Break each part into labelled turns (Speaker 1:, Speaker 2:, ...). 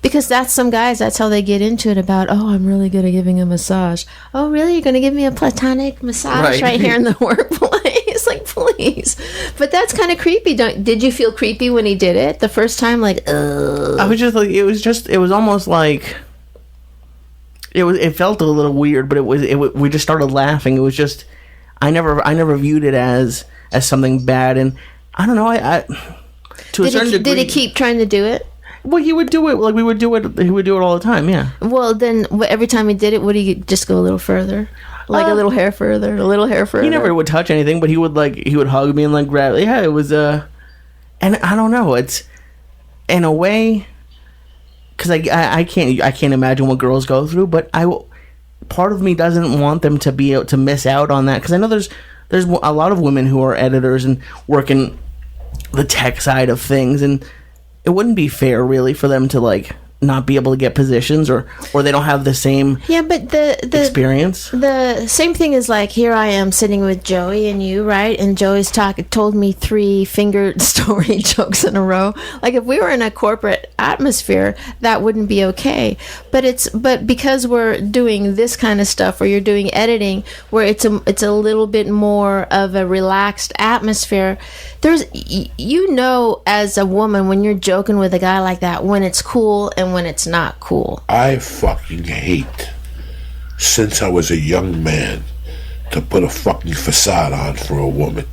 Speaker 1: Because that's some guys, that's how they get into it about, oh, I'm really good at giving a massage. Oh, really? You're going to give me a platonic massage right here in the workplace? Like, please. But that's kind of creepy. Did you feel creepy when he did it the first time? Like, ugh.
Speaker 2: I was just like, it was almost like, it felt a little weird, but we just started laughing. It was just, I never viewed it as something bad. And I don't know, to a certain degree.
Speaker 1: Did he keep trying to do it?
Speaker 2: Well, he would do it like we would do it. He would do it all the time. Yeah.
Speaker 1: Well, then every time he did it, would he just go a little further, like a little hair further, a little hair further?
Speaker 2: He never would touch anything, but he would hug me and like grab. Yeah, it was and I don't know. It's in a way because I can't imagine what girls go through, but part of me doesn't want them to be able to miss out on that because I know there's a lot of women who are editors and work in the tech side of things and. It wouldn't be fair, really, for them to like not be able to get positions, or they don't have the same
Speaker 1: but the
Speaker 2: experience.
Speaker 1: The same thing is like here I am sitting with Joey and you, right? And Joey's told me 3 fingered story jokes in a row. Like if we were in a corporate atmosphere, that wouldn't be okay. But because we're doing this kind of stuff, where you're doing editing, where it's a little bit more of a relaxed atmosphere. There's as a woman when you're joking with a guy like that when it's cool and when it's not cool.
Speaker 3: I fucking hate, since I was a young man, to put a fucking facade on for a woman.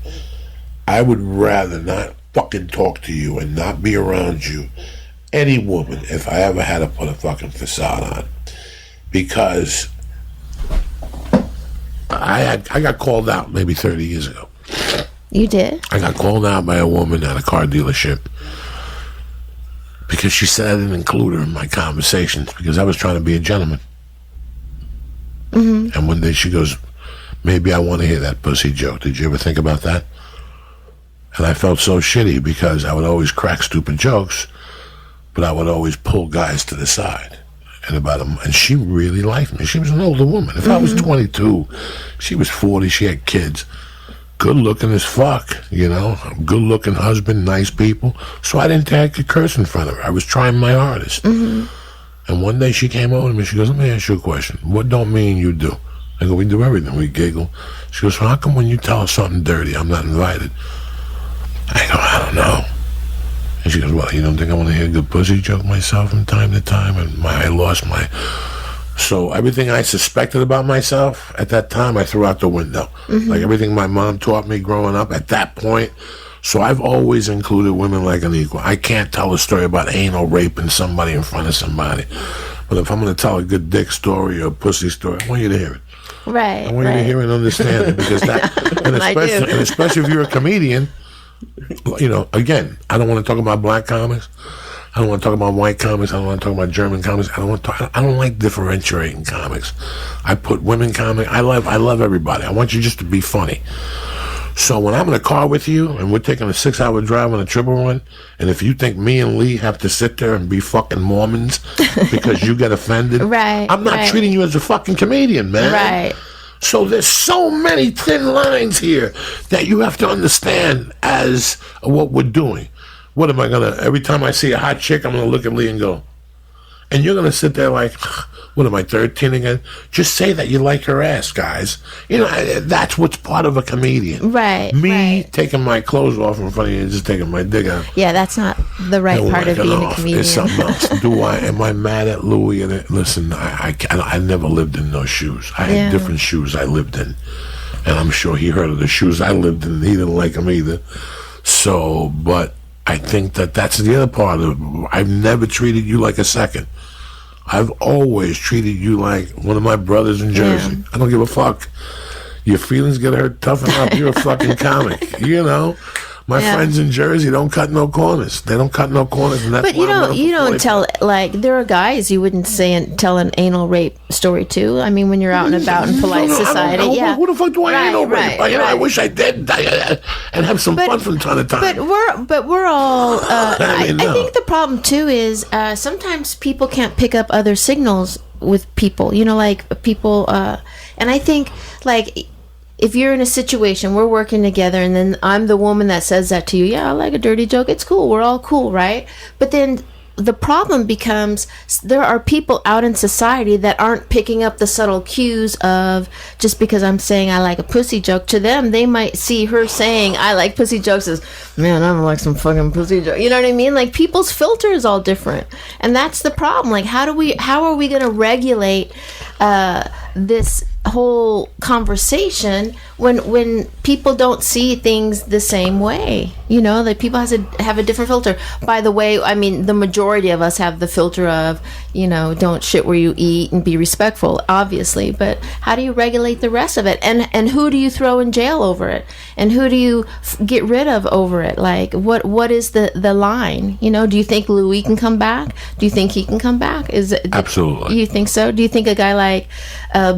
Speaker 3: I would rather not fucking talk to you and not be around you, any woman, if I ever had to put a fucking facade on. Because I got called out maybe 30 years ago.
Speaker 1: You did?
Speaker 3: I got called out by a woman at a car dealership because she said I didn't include her in my conversations because I was trying to be a gentleman.
Speaker 1: Mm-hmm.
Speaker 3: And one day she goes, maybe I want to hear that pussy joke. Did you ever think about that? And I felt so shitty because I would always crack stupid jokes, but I would always pull guys to the side. And she really liked me. She was an older woman. If I was 22, she was 40, she had kids. Good looking as fuck, good looking husband, nice people. So I didn't take a curse in front of her. I was trying my hardest.
Speaker 1: Mm-hmm.
Speaker 3: And one day she came over to me. She goes, let me ask you a question. What don't me and you do? I go, we do everything. We giggle. She goes, well, how come when you tell us something dirty, I'm not invited? I go, I don't know. And she goes, well, you don't think I want to hear a good pussy joke myself from time to time? And I lost my... So everything I suspected about myself at that time, I threw out the window.
Speaker 1: Mm-hmm.
Speaker 3: Like everything my mom taught me growing up at that point. So I've always included women like an equal. I can't tell a story about anal raping somebody in front of somebody. But if I'm going to tell a good dick story or a pussy story, I want you to hear it.
Speaker 1: Right.
Speaker 3: I want you to hear it and understand it. Because and especially if you're a comedian, again, I don't want to talk about black comics. I don't want to talk about white comics. I don't want to talk about German comics. I don't like differentiating comics. I put women comics. I love everybody. I want you just to be funny. So when I'm in a car with you and we're taking a 6-hour drive on a triple run, and if you think me and Lee have to sit there and be fucking Mormons because you get offended,
Speaker 1: right?
Speaker 3: I'm not treating you as a fucking comedian, man.
Speaker 1: Right.
Speaker 3: So there's so many thin lines here that you have to understand as what we're doing. What am I gonna, every time I see a hot chick, I'm gonna look at Lee and go, and you're gonna sit there like, what am I, 13 again? Just say that you like her ass, guys. That's what's part of a comedian.
Speaker 1: Right.
Speaker 3: Me taking my clothes off in front of you and just taking my dick out.
Speaker 1: Yeah, that's not the right part of being a comedian.
Speaker 3: It's something else. Am I mad at Louis? Listen, I never lived in those shoes. I had different shoes I lived in. And I'm sure he heard of the shoes I lived in. He didn't like them either. So, but I think that's the other part of it. I've never treated you like a second. I've always treated you like one of my brothers in Jersey. I don't give a fuck. Your feelings get hurt, toughen up. You're a fucking comic. My friends in Jersey don't cut no corners. They don't cut no corners. And that's
Speaker 1: but you don't tell, like, there are guys you wouldn't tell an anal rape story to. I mean, when you're out and about in polite society.
Speaker 3: I don't
Speaker 1: yeah.
Speaker 3: Who the fuck do I anal rape? I wish I did and have some fun from time to time.
Speaker 1: But we're all, I think the problem too is sometimes people can't pick up other signals with people, like people, and I think like, if you're in a situation, we're working together, and then I'm the woman that says that to you, yeah, I like a dirty joke, it's cool, we're all cool, right? But then the problem becomes there are people out in society that aren't picking up the subtle cues of, just because I'm saying I like a pussy joke, to them they might see her saying I like pussy jokes as, man, I don't like some fucking pussy joke. You know what I mean? Like, people's filter is all different, and that's the problem. Like, how are we going to regulate this whole conversation when people don't see things the same way? You know, like, people have a different filter. By the way, I mean, the majority of us have the filter of, you know, don't shit where you eat and be respectful, obviously, but how do you regulate the rest of it? And who do you throw in jail over it? And who do you get rid of over it? Like, what is the line? You know, do you think Louis can come back? Do you think he can come back?
Speaker 3: Absolutely.
Speaker 1: You think so? Do you think a guy like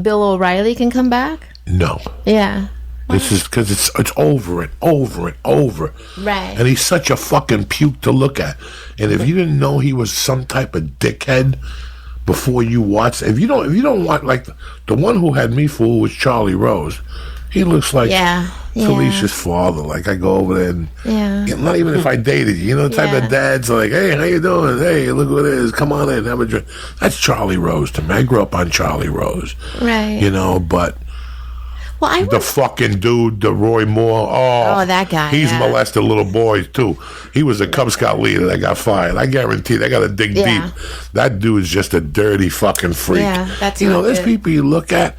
Speaker 1: Bill O'Reilly can come back?
Speaker 3: No.
Speaker 1: Yeah.
Speaker 3: This is because it's over and over and over.
Speaker 1: Right.
Speaker 3: And he's such a fucking puke to look at. And if you didn't know he was some type of dickhead before you watched, if you don't watch, like the one who had me fooled was Charlie Rose. He looks like Felicia's father. Like, I go over there and not even if I dated you, know, the type of dads like, hey, how you doing? Hey, look what it is. Come on in, have a drink. That's Charlie Rose to me. I grew up on Charlie Rose.
Speaker 1: Right.
Speaker 3: You know, but the fucking dude, the Roy Moore. Oh,
Speaker 1: that guy.
Speaker 3: He's molested little boys too. He was a Cub Scout leader that got fired. I guarantee they got to dig deep. That dude is just a dirty fucking freak.
Speaker 1: Yeah, that's
Speaker 3: you know,
Speaker 1: not
Speaker 3: there's
Speaker 1: good.
Speaker 3: people you look at,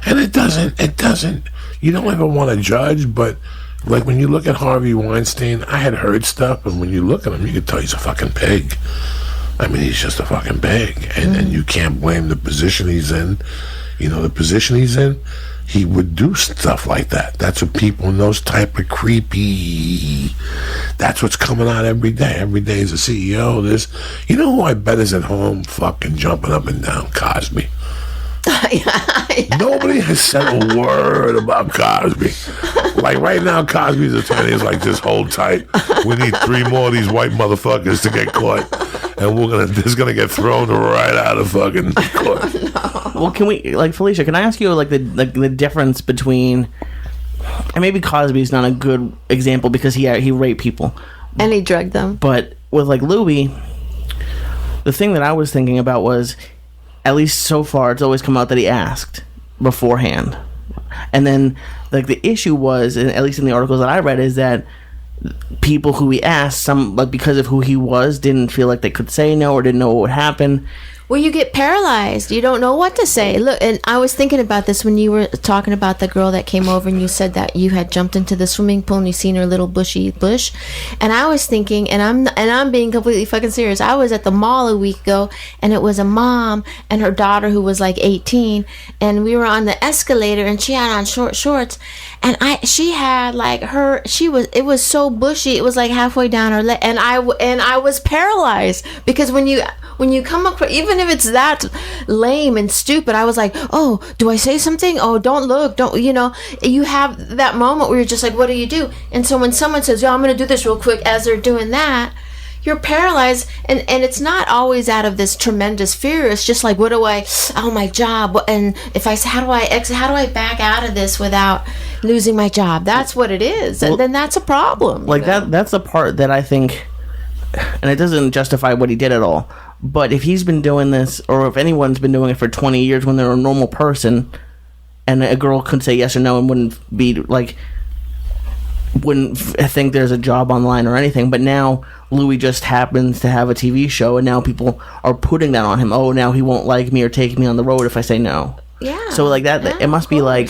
Speaker 3: and it doesn't. You don't ever want to judge, but like when you look at Harvey Weinstein, I had heard stuff, and when you look at him, you can tell he's a fucking pig. I mean, he's just a fucking pig, and you can't blame the position he's in. You know, the position he's in, he would do stuff like that. That's what people in those type of creepy, that's what's coming out every day. Every day is a CEO. This, you know who I bet is at home fucking jumping up and down? Cosby. Nobody has said a word about Cosby. Like, right now, Cosby's attorney is like, just hold tight. We need 3 more of these white motherfuckers to get caught, and this gonna get thrown right out of fucking court.
Speaker 1: No.
Speaker 2: Well, can we, like, Felicia, can I ask you, like, the difference between, and maybe Cosby's not a good example because he raped people
Speaker 1: and he drugged them,
Speaker 2: but with, like, Louis, the thing that I was thinking about was, at least so far, it's always come out that he asked beforehand. And then, like, the issue was, and at least in the articles that I read, is that people who he asked, some, like, because of who he was, didn't feel like they could say no or didn't know what would happen.
Speaker 1: Well, you get paralyzed. You don't know what to say. Look, and I was thinking about this when you were talking about the girl that came over and you said that you had jumped into the swimming pool and you seen her little bushy bush. And I was thinking, and I'm being completely fucking serious. I was at the mall a week ago, and it was a mom and her daughter who was like 18, and we were on the escalator, and she had on short shorts, and she had like it was so bushy, it was like halfway down her leg, and I was paralyzed because when you come across, even if it's that lame and stupid, I was like, oh, do I say something? Oh, don't look, don't, you know, you have that moment where you're just like, what do you do? And so when someone says, yeah, I'm going to do this real quick, as they're doing that, you're paralyzed, and it's not always out of this tremendous fear. It's just like, my job, and if I, how do I back out of this without losing my job? That's what it is.
Speaker 2: Well,
Speaker 1: and then that's a problem.
Speaker 2: Like, that's the part that I think, and it doesn't justify what he did at all, but if he's been doing this, or if anyone's been doing it for 20 years when they're a normal person, and a girl could say yes or no and wouldn't think there's a job online or anything, but now Louis just happens to have a TV show, and now people are putting that on him. Oh, now he won't like me or take me on the road if I say no.
Speaker 1: Yeah.
Speaker 2: So like that,
Speaker 1: yeah,
Speaker 2: it must be like,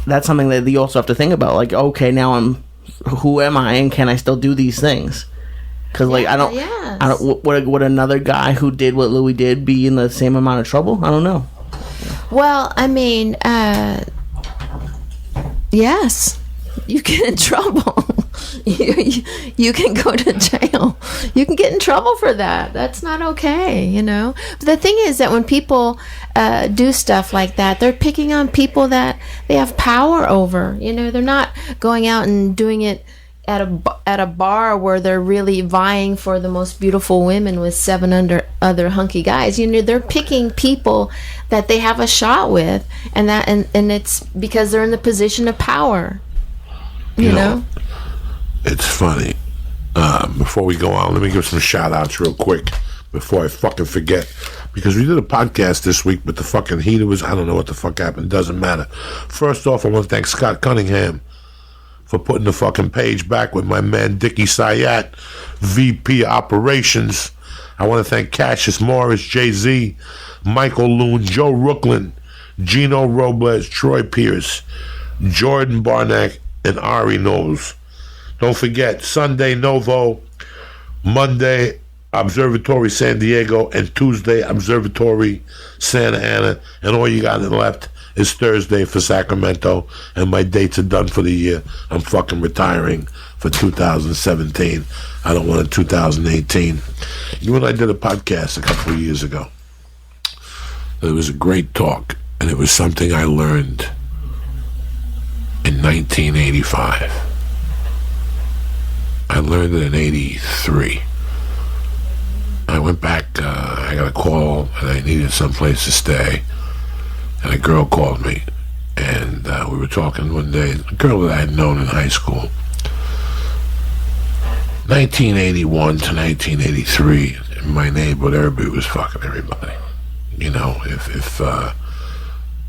Speaker 2: that's something that you also have to think about. Like, okay, now who am I, and can I still do these things? Because like I don't. Would another guy who did what Louis did be in the same amount of trouble? I don't know.
Speaker 1: Well, I mean, yes, you get in trouble. you can go to jail. You can get in trouble for that. That's not okay, you know. But the thing is that when people do stuff like that, they're picking on people that they have power over. You know, they're not going out and doing it at a bar where they're really vying for the most beautiful women with 7 other hunky guys. You know, they're picking people that they have a shot with, and it's because they're in the position of power. You know?
Speaker 3: It's funny. Before we go on, let me give some shout outs real quick before I fucking forget. Because we did a podcast this week, but the fucking heater was, I don't know what the fuck happened. Doesn't matter. First off, I want to thank Scott Cunningham for putting the fucking page back with my man Dickie Syatt, VP Operations. I want to thank Cassius Morris, Jay-Z, Michael Loon, Joe Rooklyn, Gino Robles, Troy Pierce, Jordan Barnack, and Ari Knowles. Don't forget, Sunday, Novo, Monday, Observatory San Diego, and Tuesday, Observatory Santa Ana. And all you got left is Thursday for Sacramento. And my dates are done for the year. I'm fucking retiring for 2017. I don't want a 2018. You and I did a podcast a couple of years ago. It was a great talk, and it was something I learned in 1985. I learned it in 83. I went back, I got a call, and I needed someplace to stay. And a girl called me, and we were talking one day. A girl that I had known in high school. 1981 to 1983, in my neighborhood, everybody was fucking everybody. You know, if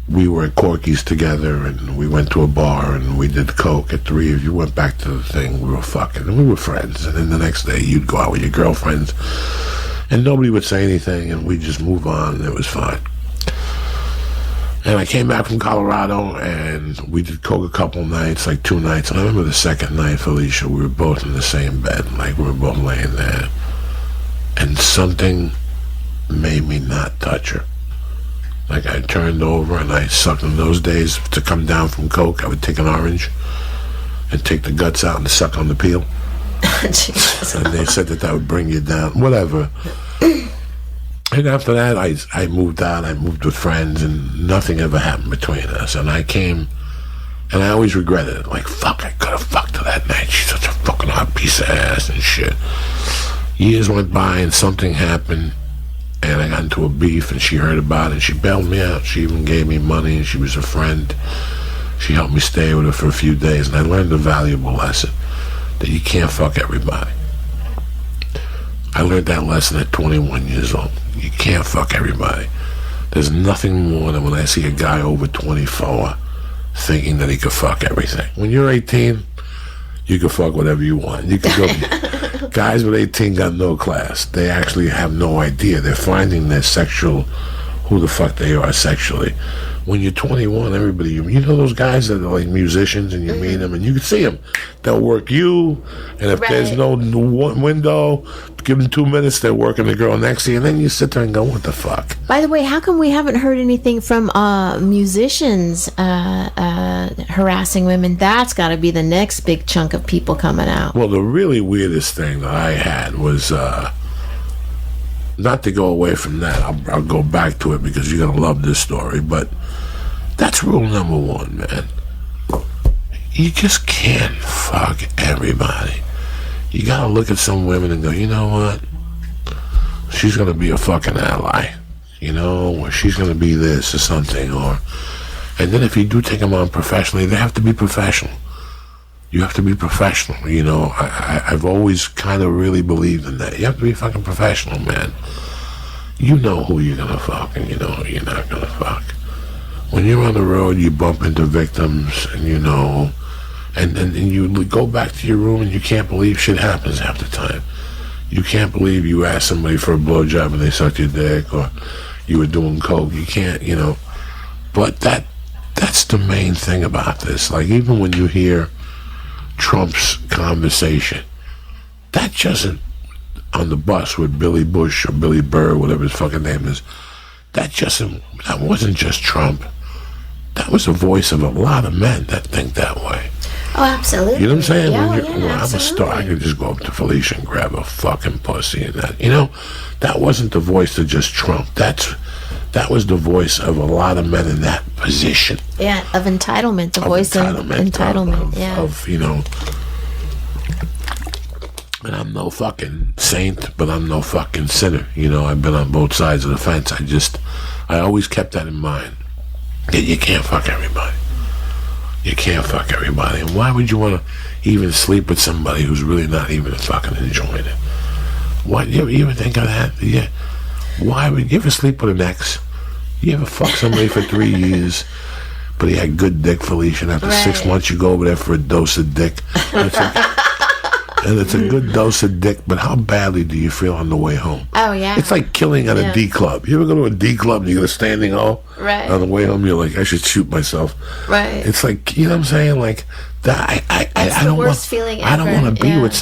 Speaker 3: we were at Corky's together, and we went to a bar, and we did coke at 3, if you went back to the thing, we were fucking, and we were friends. And then the next day, you'd go out with your girlfriends, and nobody would say anything, and we'd just move on, and it was fine. And I came back from Colorado, and we did coke a couple nights, like 2 nights. And I remember the second night, Felicia, we were both in the same bed, like we were both laying there. And something made me not touch her. Like I turned over and I sucked. In those days, to come down from coke, I would take an orange and take the guts out and suck on the peel. And they said that would bring you down, whatever. And after that, I moved out. I moved with friends, and nothing ever happened between us. And I came, and I always regretted it. Like, fuck, I could have fucked her that night. She's such a fucking hot piece of ass and shit. Years went by, and something happened, and I got into a beef, and she heard about it, and she bailed me out. She even gave me money, and she was a friend. She helped me stay with her for a few days, and I learned a valuable lesson, that you can't fuck everybody. I learned that lesson at 21 years old. You can't fuck everybody. There's nothing more than when I see a guy over 24 thinking that he could fuck everything. When you're 18, you can fuck whatever you want. You can go. Guys with 18 got no class. They actually have no idea. They're finding their sexual, who the fuck they are sexually. When you're 21, everybody, you know those guys that are like musicians, and you meet them and you can see them. They'll work you, and if there's no window, give them 2 minutes, they're working the girl next to you, and then you sit there and go, what the fuck?
Speaker 1: By the way, how come we haven't heard anything from musicians harassing women? That's got to be the next big chunk of people coming out.
Speaker 3: Well, the really weirdest thing that I had was, not to go away from that, I'll go back to it because you're going to love this story, but that's rule number 1, man. You just can't fuck everybody. You got to look at some women and go, you know what? She's going to be a fucking ally, you know, or she's going to be this or something, and then if you do take them on professionally, they have to be professional. You have to be professional, you know. I've always kind of really believed in that. You have to be fucking professional, man. You know who you're gonna fuck, and you know who you're not gonna fuck. When you're on the road, you bump into victims, and you know, and you go back to your room, and you can't believe shit happens half the time. You can't believe you asked somebody for a blowjob and they sucked your dick, or you were doing coke. You can't, you know. But that's the main thing about this. Like, even when you hear Trump's conversation, that doesn't, on the bus with Billy Bush or Billy Burr, whatever his fucking name is, that wasn't just Trump. That was the voice of a lot of men that think that way.
Speaker 1: Oh, absolutely.
Speaker 3: You know what I'm saying?
Speaker 1: Yeah,
Speaker 3: I'm a star. I could just go up to Felicia and grab a fucking pussy and that. You know, that wasn't the voice of just Trump. That was the voice of a lot of men in that position.
Speaker 1: Yeah, of entitlement. The voice of entitlement.
Speaker 3: Of, you know. And I'm no fucking saint, but I'm no fucking sinner. You know, I've been on both sides of the fence. I always kept that in mind. That you can't fuck everybody. you can't fuck everybody. And why would you want to even sleep with somebody who's really not even fucking enjoying it? What, you ever think of that? Yeah. Why would you ever sleep with an ex? You ever fuck somebody for 3 years, but he had good dick, Felicia, and after 6 months you go over there for a dose of dick? And it's a good dose of dick, but how badly do you feel on the way home?
Speaker 1: Oh, yeah.
Speaker 3: It's like killing at a D club. You ever go to a D club and you get a standing O?
Speaker 1: Right.
Speaker 3: On the way home, you're like, I should shoot myself.
Speaker 1: Right.
Speaker 3: It's like, you know what I'm saying? Like, that. I don't
Speaker 1: worst feeling
Speaker 3: I don't
Speaker 1: ever.
Speaker 3: want to be with somebody